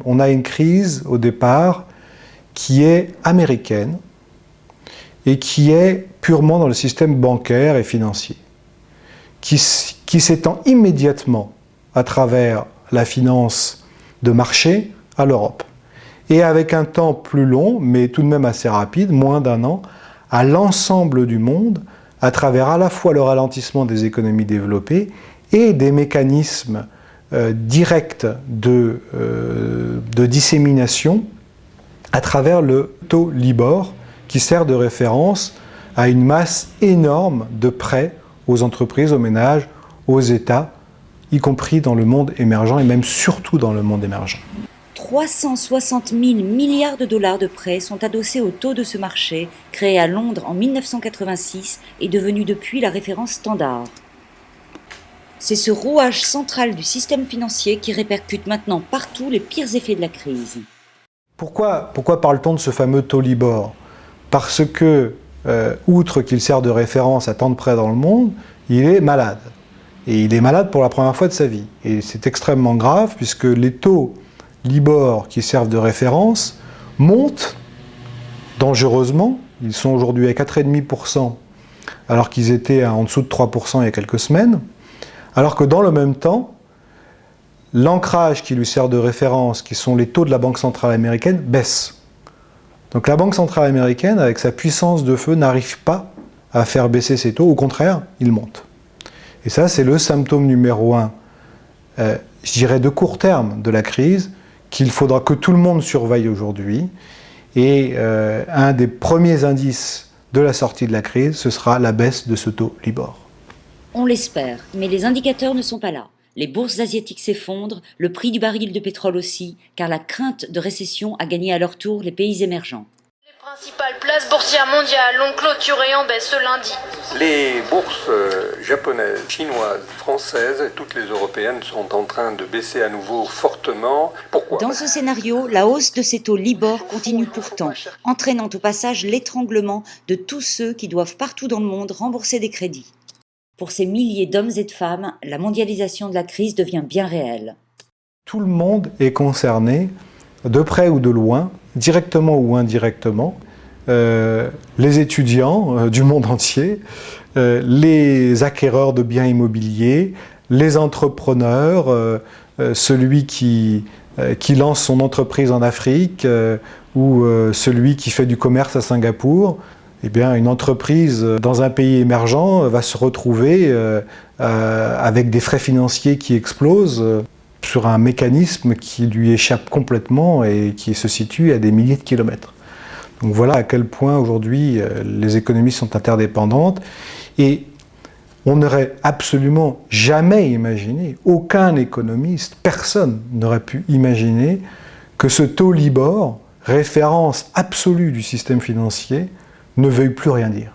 On a une crise au départ qui est américaine et qui est purement dans le système bancaire et financier, qui s'étend immédiatement à travers la finance de marché à l'Europe. Et avec un temps plus long, mais tout de même assez rapide, moins d'1 an, à l'ensemble du monde, à travers à la fois le ralentissement des économies développées et des mécanismes directs de dissémination à travers le taux Libor, qui sert de référence à une masse énorme de prêts aux entreprises, aux ménages, aux États, y compris dans le monde émergent et même surtout dans le monde émergent. 360 000 milliards de dollars de prêts sont adossés au taux de ce marché, créé à Londres en 1986 et devenu depuis la référence standard. C'est ce rouage central du système financier qui répercute maintenant partout les pires effets de la crise. Pourquoi parle-t-on de ce fameux taux Libor? Parce que, outre qu'il sert de référence à tant de prêts dans le monde, il est malade. Et il est malade pour la première fois de sa vie. Et c'est extrêmement grave puisque les taux Libor qui servent de référence montent dangereusement. Ils sont aujourd'hui à 4,5% alors qu'ils étaient en dessous de 3% il y a quelques semaines. Alors que dans le même temps, l'ancrage qui lui sert de référence, qui sont les taux de la Banque centrale américaine, baisse. Donc la Banque centrale américaine, avec sa puissance de feu, n'arrive pas à faire baisser ses taux. Au contraire, ils montent. Et ça, c'est le symptôme numéro 1, je dirais de court terme de la crise, qu'il faudra que tout le monde surveille aujourd'hui. Et un des premiers indices de la sortie de la crise, ce sera la baisse de ce taux Libor. On l'espère, mais les indicateurs ne sont pas là. Les bourses asiatiques s'effondrent, le prix du baril de pétrole aussi, car la crainte de récession a gagné à leur tour les pays émergents. Les principales places boursières mondiales ont clôturé en baisse ce lundi. Les bourses japonaises, chinoises, françaises, toutes les européennes sont en train de baisser à nouveau fortement. Pourquoi? Dans ce scénario, la hausse de ces taux Libor continue pourtant, entraînant au passage l'étranglement de tous ceux qui doivent partout dans le monde rembourser des crédits. Pour ces milliers d'hommes et de femmes, la mondialisation de la crise devient bien réelle. Tout le monde est concerné, de près ou de loin, directement ou indirectement. Les étudiants du monde entier, les acquéreurs de biens immobiliers, les entrepreneurs, celui qui lance son entreprise en Afrique ou celui qui fait du commerce à Singapour. Eh bien, une entreprise dans un pays émergent va se retrouver avec des frais financiers qui explosent sur un mécanisme qui lui échappe complètement et qui se situe à des milliers de kilomètres. Donc voilà à quel point aujourd'hui les économies sont interdépendantes et on n'aurait absolument jamais imaginé, aucun économiste, personne n'aurait pu imaginer que ce taux Libor, référence absolue du système financier, ne veuille plus rien dire.